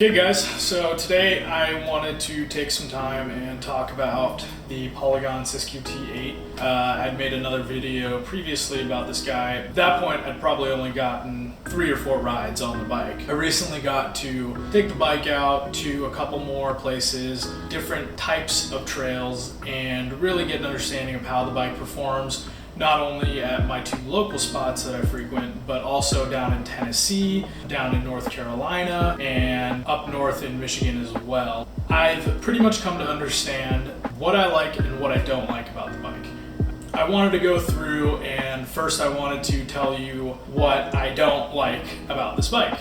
Hey guys, so today I wanted to take some time and talk about the Polygon Siskiu T8. I'd made another video previously about this guy. At that point, I'd probably only gotten 3 or 4 rides on the bike. I recently got to take the bike out to a couple more places, different types of trails, and really get an understanding of how the bike performs, not only at my 2 local spots that I frequent, but also down in Tennessee, down in North Carolina, and up north in Michigan as well. I've pretty much come to understand what I like and what I don't like about the bike. I wanted to go through, and first I wanted to tell you what I don't like about this bike.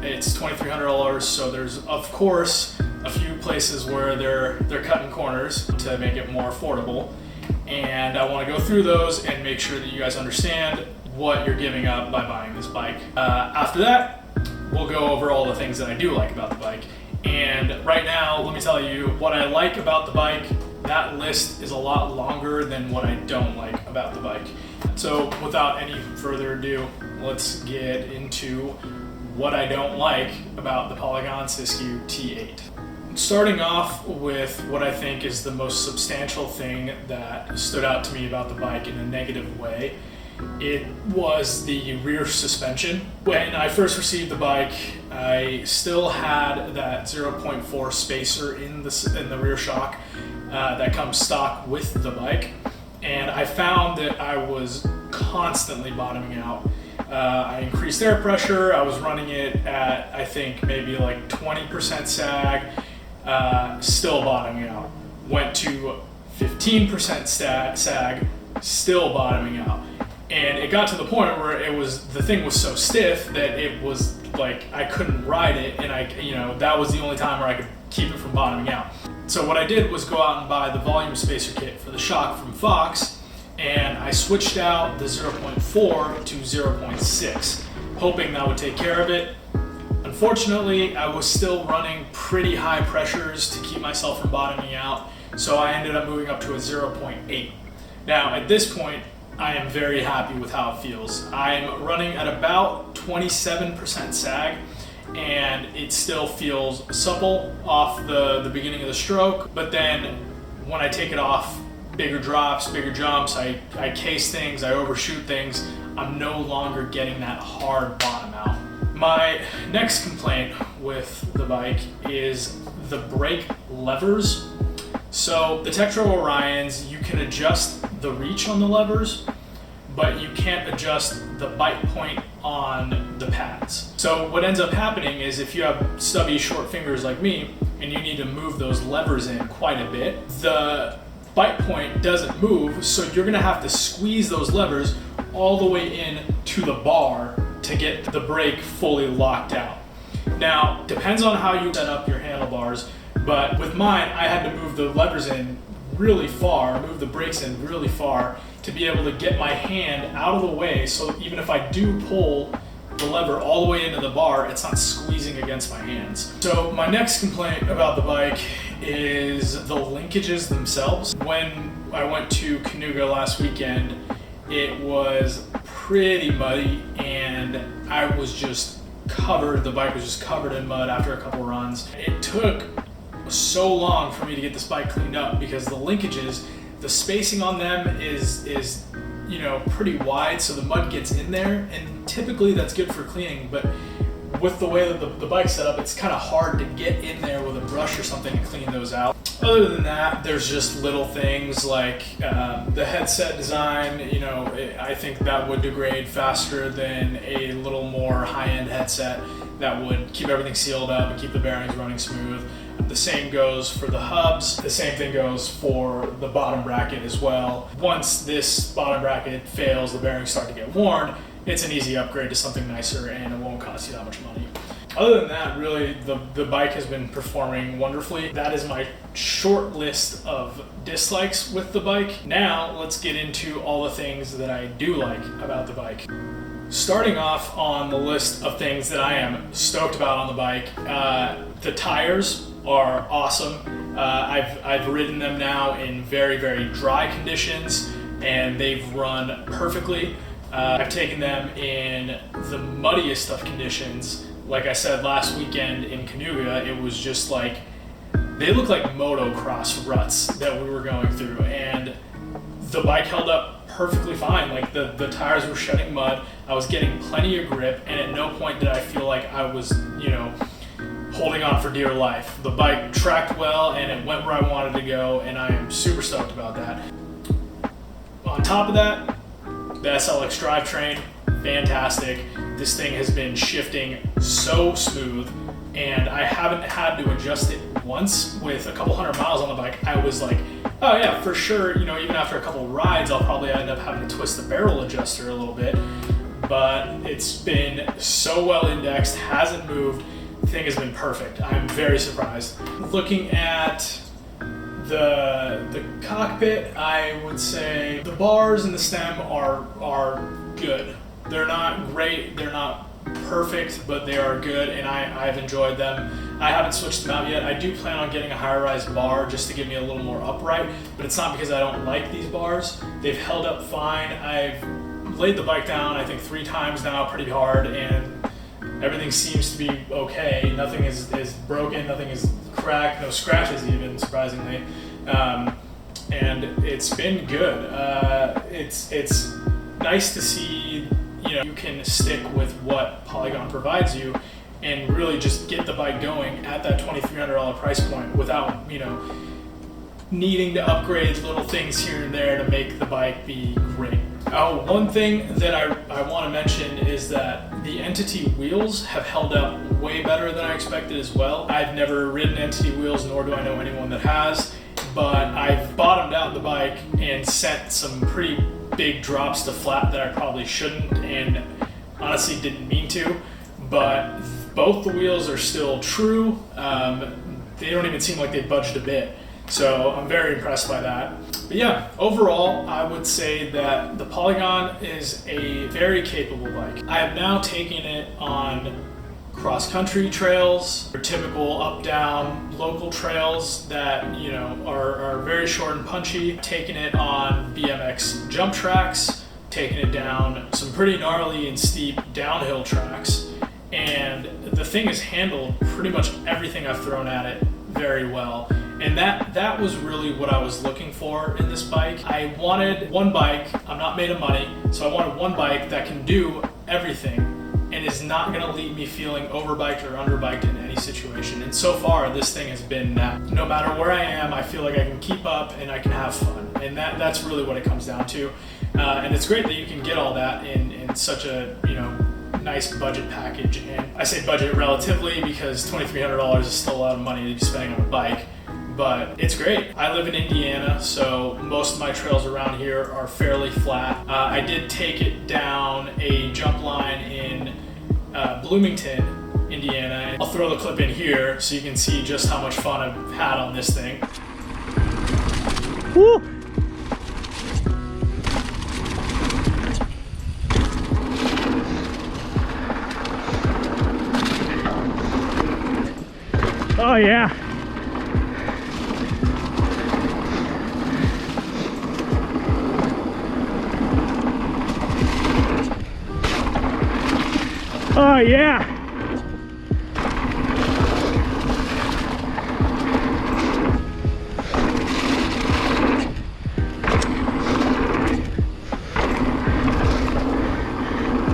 It's $2,300, so there's of course a few places where they're cutting corners to make it more affordable. And I want to go through those and make sure that you guys understand what you're giving up by buying this bike. After that, we'll go over all the things that I do like about the bike. And right now, let me tell you what I like about the bike. That list is a lot longer than what I don't like about the bike. So without any further ado, let's get into what I don't like about the Polygon Siskiu T8. Starting off with what I think is the most substantial thing that stood out to me about the bike in a negative way, it was the rear suspension. When I first received the bike, I still had that 0.4 spacer in the rear shock that comes stock with the bike, and I found that I was constantly bottoming out. I increased air pressure. I was running it at, I think, maybe like 20% sag. Still bottoming out. Went to 15% sag, still bottoming out. And it got to the point where the thing was so stiff that it was like I couldn't ride it, and that was the only time where I could keep it from bottoming out. So what I did was go out and buy the volume spacer kit for the shock from Fox, and I switched out the 0.4 to 0.6, hoping that would take care of it. Unfortunately, I was still running pretty high pressures to keep myself from bottoming out, so I ended up moving up to a 0.8. Now, at this point, I am very happy with how it feels. I'm running at about 27% sag, and it still feels supple off the beginning of the stroke, but then when I take it off, bigger drops, bigger jumps, I case things, I overshoot things, I'm no longer getting that hard bottom out. My next complaint with the bike is the brake levers. So the Tektro Orions, you can adjust the reach on the levers, but you can't adjust the bite point on the pads. So what ends up happening is if you have stubby short fingers like me and you need to move those levers in quite a bit, the bite point doesn't move, so you're gonna have to squeeze those levers all the way in to the bar to get the brake fully locked out. Now, depends on how you set up your handlebars, but with mine, I had to move the levers in really far, move the brakes in really far to be able to get my hand out of the way, so even if I do pull the lever all the way into the bar, it's not squeezing against my hands. So my next complaint about the bike is the linkages themselves. When I went to Canoga last weekend, it was pretty muddy, and I was just covered, the bike was just covered in mud after a couple runs. It took so long for me to get this bike cleaned up because the linkages, the spacing on them is pretty wide, so the mud gets in there, and typically that's good for cleaning, but with the way that the bike's set up, it's kind of hard to get in there with a brush or something and clean those out. Other than that, there's just little things like the headset design. I think that would degrade faster than a little more high-end headset that would keep everything sealed up and keep the bearings running smooth. The same goes for the hubs. The same thing goes for the bottom bracket as well. Once this bottom bracket fails, the bearings start to get worn, it's an easy upgrade to something nicer, and it won't cost you that much money. Other than that, really, the bike has been performing wonderfully. That is my short list of dislikes with the bike. Now, let's get into all the things that I do like about the bike. Starting off on the list of things that I am stoked about on the bike, the tires are awesome. I've ridden them now in very, very dry conditions, and they've run perfectly. I've taken them in the muddiest of conditions like I said last weekend in Canuga, it was just like, they looked like motocross ruts that we were going through, and the bike held up perfectly fine. Like the tires were shedding mud, I was getting plenty of grip, and at no point did I feel like I was, you know, holding on for dear life. The bike tracked well and it went where I wanted to go, and I am super stoked about that. On top of that, the SLX drivetrain, fantastic. This thing has been shifting so smooth, and I haven't had to adjust it once. With a couple hundred miles on the bike, I was like, oh yeah, for sure, you know, even after a couple rides, I'll probably end up having to twist the barrel adjuster a little bit, but it's been so well indexed, hasn't moved. The thing has been perfect. I'm very surprised. Looking at the cockpit, I would say the bars and the stem are good. They're not great, they're not perfect, but they are good, and I've enjoyed them. I haven't switched them out yet. I do plan on getting a higher rise bar just to give me a little more upright, but it's not because I don't like these bars. They've held up fine. I've laid the bike down, I think 3 times now pretty hard, and everything seems to be okay. Nothing is broken, nothing is cracked, no scratches even, surprisingly. And it's been good. It's nice to see, you know, you can stick with what Polygon provides you and really just get the bike going at that $2,300 price point without, you know, needing to upgrade little things here and there to make the bike be great. One thing that I want to mention is that the Entity wheels have held up way better than I expected as well. I've never ridden Entity wheels, nor do I know anyone that has, but I've bottomed out the bike and sent some pretty big drops to flat that I probably shouldn't, and honestly didn't mean to, but both the wheels are still true. They don't even seem like they budged a bit. So I'm very impressed by that. But yeah, overall, I would say that the Polygon is a very capable bike. I have now taken it on cross-country trails, or typical up-down local trails that, you know, are very short and punchy. Taken it on BMX jump tracks, taken it down some pretty gnarly and steep downhill tracks, and the thing has handled pretty much everything I've thrown at it very well. And that was really what I was looking for in this bike. I wanted one bike, I'm not made of money, so I wanted one bike that can do everything and is not gonna leave me feeling overbiked or underbiked in any situation. And so far, this thing has been that. No matter where I am, I feel like I can keep up and I can have fun. And that's really what it comes down to. And it's great that you can get all that in such a, you know, nice budget package. And I say budget relatively because $2,300 is still a lot of money to be spending on a bike. But it's great. I live in Indiana, so most of my trails around here are fairly flat. I did take it down a jump line in Bloomington, Indiana. I'll throw the clip in here so you can see just how much fun I've had on this thing. Woo! Oh yeah. Oh yeah.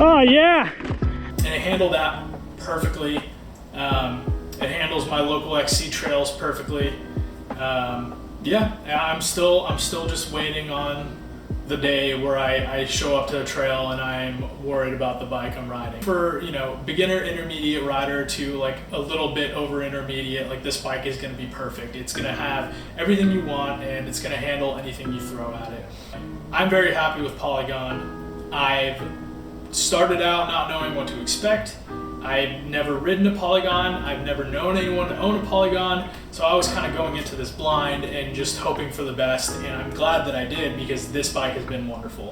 Oh yeah. And it handled that perfectly. It handles my local XC trails perfectly. Yeah, I'm still just waiting on the day where I show up to a trail and I'm worried about the bike I'm riding. For, you know, beginner intermediate rider to like a little bit over intermediate, like this bike is gonna be perfect. It's gonna have everything you want and it's gonna handle anything you throw at it. I'm very happy with Polygon. I've started out not knowing what to expect. I've never ridden a Polygon, I've never known anyone to own a Polygon, so I was kind of going into this blind and just hoping for the best, and I'm glad that I did because this bike has been wonderful.